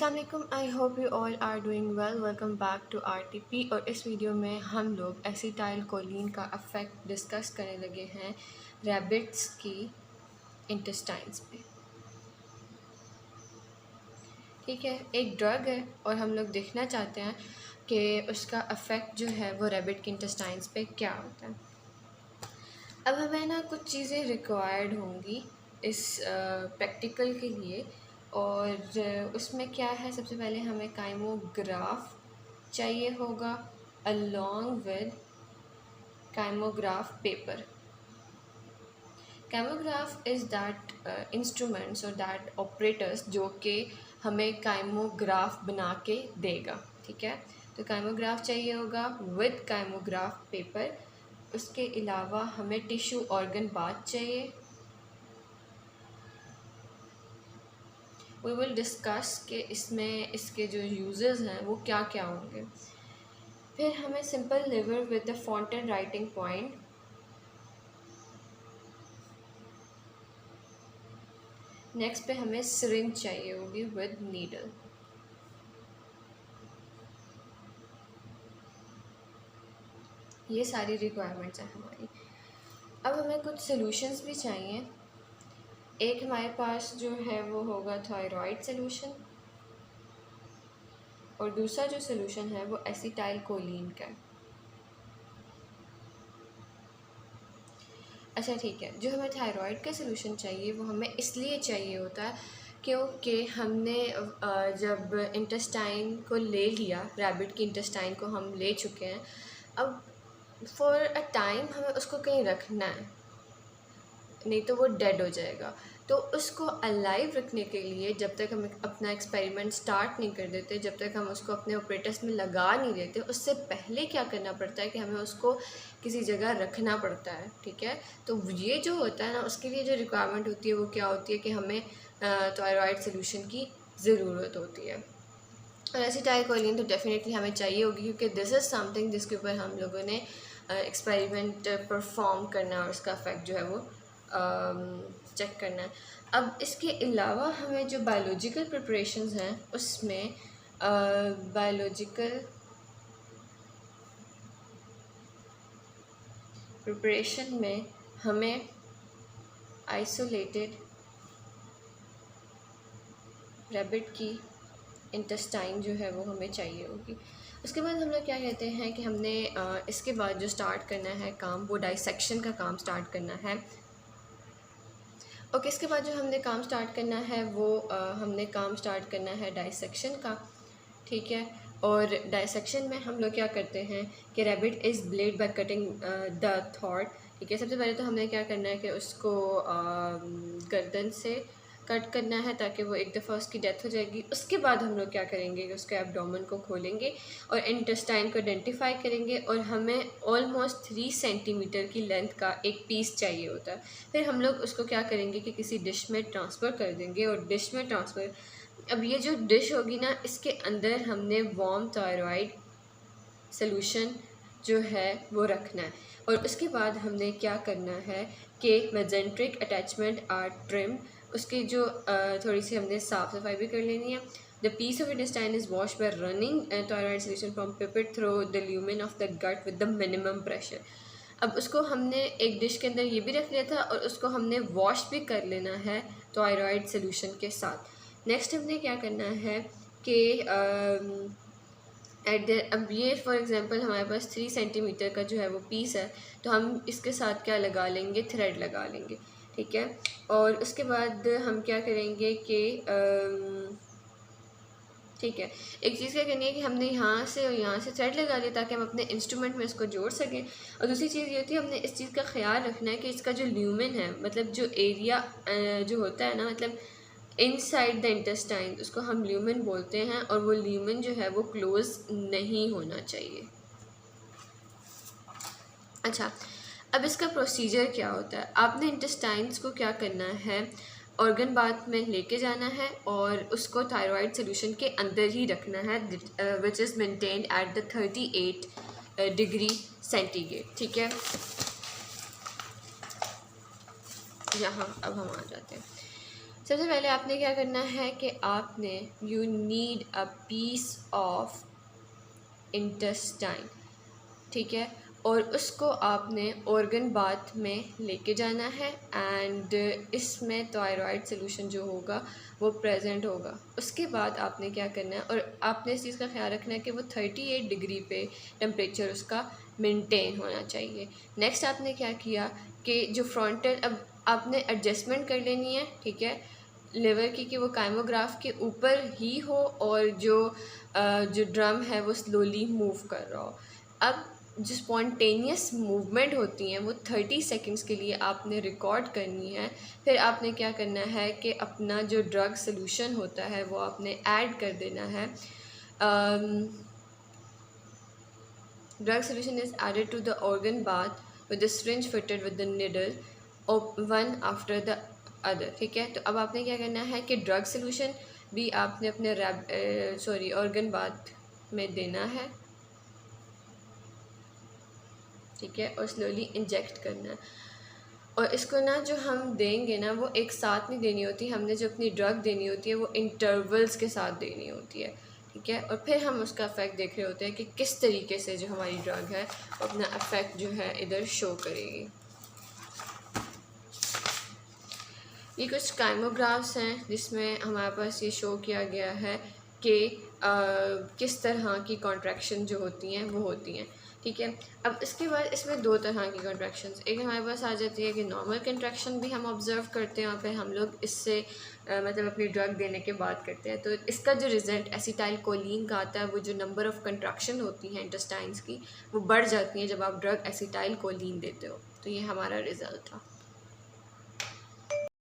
अस्सलाम वालेकुम। I hope you all are doing well. Welcome back to RTP। और इस वीडियो में हम लोग एसिटाइल कोलिन का अफेक्ट डिस्कस करने लगे हैं रैबिट्स की इंटेस्टाइन्स पे। ठीक है, एक ड्रग है और हम लोग देखना चाहते हैं कि उसका अफेक्ट जो है वो रैबिट के इंटेस्टाइन्स पे क्या होता है। अब हमें ना कुछ चीज़ें रिक्वायर्ड होंगी इस प्रैक्टिकल के लिए, और उसमें क्या है, सबसे पहले हमें काइमोग्राफ चाहिए होगा along with kymograph paper. Kymograph is that instruments और दैट ऑपरेटर्स जो कि हमें काइमोग्राफ बना के देगा। ठीक है, तो काइमोग्राफ चाहिए होगा विद काइमोग्राफ पेपर। उसके अलावा हमें टिश्यू ऑर्गन बाथ चाहिए। वी विल डिस्कस कि इसमें इसके जो यूजेस हैं वो क्या क्या होंगे। फिर हमें simple liver with the font and writing point. Next पे हमें सिरिंज चाहिए होगी विद नीडल। ये सारी रिक्वायरमेंट्स हैं हमारी। अब हमें कुछ सॉल्यूशंस भी चाहिए। एक हमारे पास जो है वो होगा थायराइड सॉल्यूशन, और दूसरा जो सॉल्यूशन है वो एसिटाइल कोलिन का है। अच्छा ठीक है, जो हमें थायराइड का सॉल्यूशन चाहिए वो हमें इसलिए चाहिए होता है क्योंकि हमने जब इंटेस्टाइन को ले लिया, रैबिट की इंटेस्टाइन को हम ले चुके हैं, अब फॉर अ टाइम हमें उसको कहीं रखना है, नहीं तो वो डेड हो जाएगा। तो उसको अलाइव रखने के लिए जब तक हम अपना एक्सपेरिमेंट स्टार्ट नहीं कर देते, जब तक हम उसको अपने ऑपरेटर्स में लगा नहीं देते, उससे पहले क्या करना पड़ता है कि हमें उसको किसी जगह रखना पड़ता है। ठीक है, तो ये जो होता है ना, उसके लिए जो रिक्वायरमेंट होती है वो क्या होती है कि हमें थायराइड सोल्यूशन की ज़रूरत होती है। और एसिटाइल कोलिन तो डेफिनेटली हमें चाहिए होगी, क्योंकि दिस इज़ समथिंग जिसके ऊपर हम लोगों ने एक्सपेरिमेंट परफॉर्म करना है और उसका इफेक्ट जो है वो चेक करना है। अब इसके अलावा हमें जो बायोलॉजिकल प्रिपरेशंस हैं उसमें बायोलॉजिकल प्रिपरेशन में हमें आइसोलेटेड रैबिट की इंटेस्टाइन जो है वो हमें चाहिए होगी। उसके बाद हम लोग क्या कहते हैं कि हमने इसके बाद जो स्टार्ट करना है काम, वो डाइसेक्शन का काम स्टार्ट करना है। ओके, इसके बाद जो हमने काम स्टार्ट करना है वो हमने काम स्टार्ट करना है डाइसेक्शन का। ठीक है, और डाइसेक्शन में हम लोग क्या करते हैं कि rabbit is blade by cutting the throat. ठीक है, सबसे पहले तो हमने क्या करना है कि उसको गर्दन से कट करना है ताकि वो एक दफ़ा उसकी डेथ हो जाएगी। उसके बाद हम लोग क्या करेंगे कि उसके एब्डोमेन को खोलेंगे और इंटेस्टाइन को आइडेंटिफाई करेंगे, और हमें ऑलमोस्ट 3 सेंटीमीटर की लेंथ का एक पीस चाहिए होता है। फिर हम लोग उसको क्या करेंगे कि किसी डिश में ट्रांसफ़र कर देंगे, और डिश में ट्रांसफ़र, अब ये जो डिश होगी ना, इसके अंदर हमने वार्म थायराइड सॉल्यूशन जो है वो रखना है। और उसके बाद हमने क्या करना है कि मेजेंट्रिक अटैचमेंट आर ट्रिम, उसकी जो थोड़ी सी हमने साफ़ सफाई भी कर लेनी है। The piece of intestine is wash by running Tyrode solution from pipette through the lumen of the gut with the minimum pressure. अब उसको हमने एक डिश के अंदर ये भी रख लिया था, और उसको हमने वॉश भी कर लेना है थायराइड सॉल्यूशन के साथ। नेक्स्ट हमने क्या करना है कि अब ये फॉर एग्ज़ाम्पल हमारे पास 3 सेंटीमीटर का जो है वो पीस है, तो हम इसके साथ क्या लगा लेंगे, थ्रेड लगा लेंगे। ठीक है, और उसके बाद हम क्या करेंगे कि ठीक है, एक चीज़ क्या करनी है कि हमने यहाँ से और यहाँ से थ्रेड लगा दिया ताकि हम अपने इंस्ट्रूमेंट में इसको जोड़ सकें। और दूसरी चीज़ ये होती है, हमने इस चीज़ का ख्याल रखना है कि इसका जो ल्यूमेन है, मतलब जो एरिया जो होता है ना, मतलब इनसाइड द इंटेस्टाइन, उसको हम ल्यूमेन बोलते हैं, और वो ल्यूमेन जो है वो क्लोज नहीं होना चाहिए। अच्छा, अब इसका प्रोसीजर क्या होता है। आपने इंटेस्टाइन्स को क्या करना है, ऑर्गन बाथ में लेके जाना है और उसको थायराइड सॉल्यूशन के अंदर ही रखना है, which is maintained at the 38 degree centigrade. ठीक है, यहाँ अब हम आ जाते हैं। सबसे पहले आपने क्या करना है कि आपने you need a piece of intestine, ठीक है, और उसको आपने ऑर्गन बाथ में लेके जाना है एंड इसमें थायराइड सोल्यूशन जो होगा वो प्रेजेंट होगा। उसके बाद आपने क्या करना है, और आपने इस चीज़ का ख्याल रखना है कि वो 38 डिग्री पे टेम्परेचर उसका मेंटेन होना चाहिए। नेक्स्ट आपने क्या किया कि जो फ्रंटल, अब आपने एडजस्टमेंट कर लेनी है, ठीक है, लिवर की कि वो काइमोग्राफ के ऊपर ही हो और जो ड्रम है वो स्लोली मूव कर रहा हो। अब जो स्पॉन्टेनियस मूवमेंट होती हैं वो 30 सेकंड्स के लिए आपने रिकॉर्ड करनी है। फिर आपने क्या करना है कि अपना जो ड्रग सोल्यूशन होता है वो आपने ऐड कर देना है। Drug solution is added to the organ bath with the syringe fitted with the needle one after the other, ठीक है। तो अब आपने क्या करना है कि ड्रग सोल्यूशन भी आपने अपने ऑर्गन बाथ में देना है, ठीक है, और स्लोली इंजेक्ट करना है। और इसको ना जो हम देंगे ना वो एक साथ नहीं देनी होती, हमने जो अपनी ड्रग देनी होती है वो इंटरवल्स के साथ देनी होती है, ठीक है। और फिर हम उसका इफ़ेक्ट देख रहे होते हैं कि किस तरीके से जो हमारी ड्रग है वो अपना इफ़ेक्ट जो है इधर शो करेगी। ये कुछ काइमोग्राफ्स हैं जिसमें हमारे पास ये शो किया गया है कि किस तरह की कॉन्ट्रैक्शन जो होती हैं वो होती हैं, ठीक है। अब इसके बाद इसमें दो तरह की कॉन्ट्रैक्शंस, एक हमारे पास आ जाती है कि नॉर्मल कॉन्ट्रैक्शन भी हम ऑब्ज़र्व करते हैं और फिर हम लोग इससे मतलब अपनी ड्रग देने के बाद करते हैं। तो इसका जो रिज़ल्ट एसिटाइल कोलिन का आता है, वो जो नंबर ऑफ़ कॉन्ट्रैक्शन होती हैं इंटेस्टाइन्स की वो बढ़ जाती हैं जब आप ड्रग एसिटाइल कोलिन देते हो। तो ये हमारा रिज़ल्ट था।